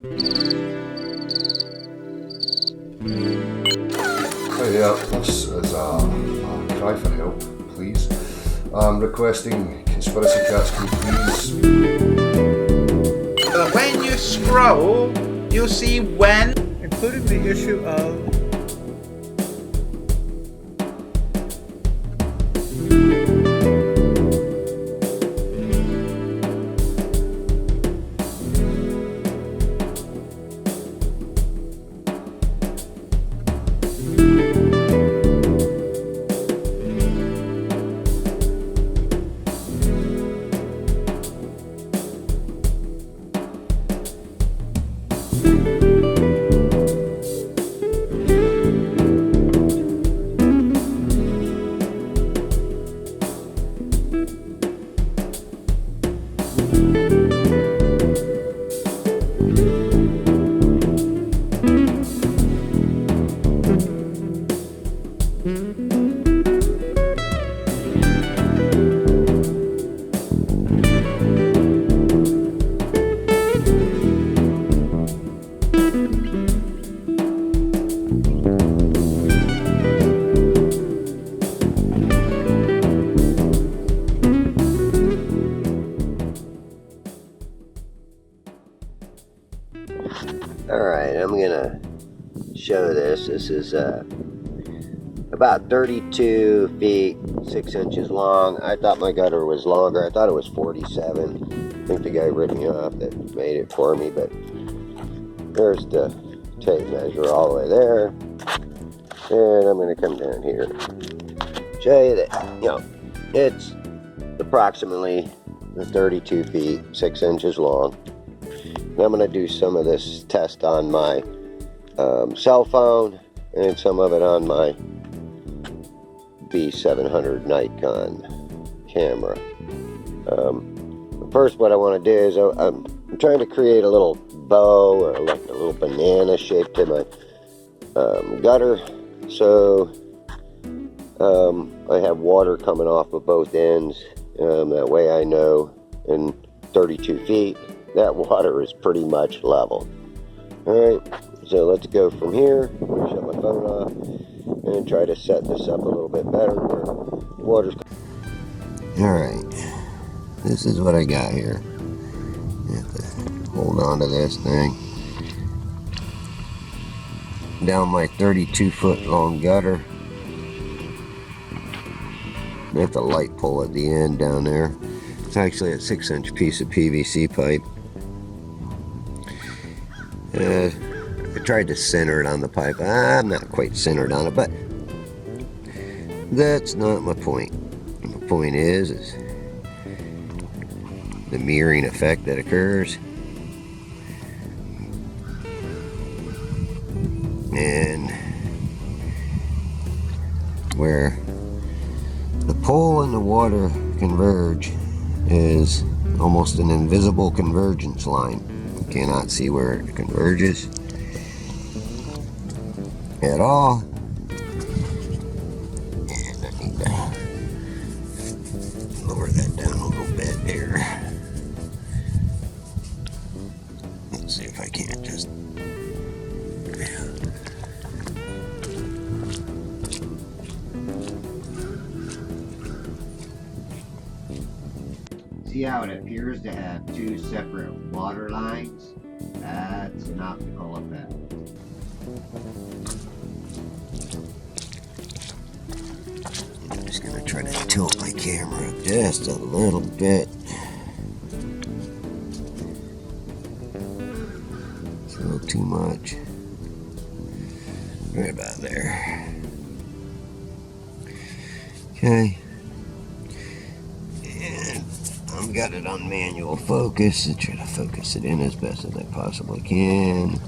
Hi there, this is a cry for help, please. I'm requesting Conspiracy Cats, can you please? When you scroll, you see when, including the issue of Alright, I'm gonna show this. This is about 32 feet 6 inches long. I thought my gutter was longer. I thought it was 47. I think the guy ripped me off that made it for me, but there's the tape measure all the way there. And I'm gonna come down here, show you that, it's approximately 32 feet 6 inches long. And I'm going to do some of this test on my cell phone and some of it on my B700 Nikon camera. First, what I want to do is I'm trying to create a little bow or like a little banana shape to my gutter. So I have water coming off of both ends. That way I know in 32 feet that water is pretty much level. Alright, so let's go from here. I'm going to shut my phone off and try to set this up a little bit better where the water's... Alright, this is what I got here. You have to hold on to this thing. Down my 32 foot long gutter. That's a light pole at the end down there. It's actually a 6-inch piece of PVC pipe. I tried to center it on the pipe. I'm not quite centered on it, but that's not my point. My point is the mirroring effect that occurs. And where the pole and the water converge is almost an invisible convergence line. You cannot see where it converges at all. And I need to lower that down a little bit here. Let's see if I can't just... See how it appears to have two separate water lines? That's an optical effect. I'm just going to try to tilt my camera just a little bit. It's a little too much. Right about there. Okay. I've got it on manual focus and try to focus it in as best as I possibly can.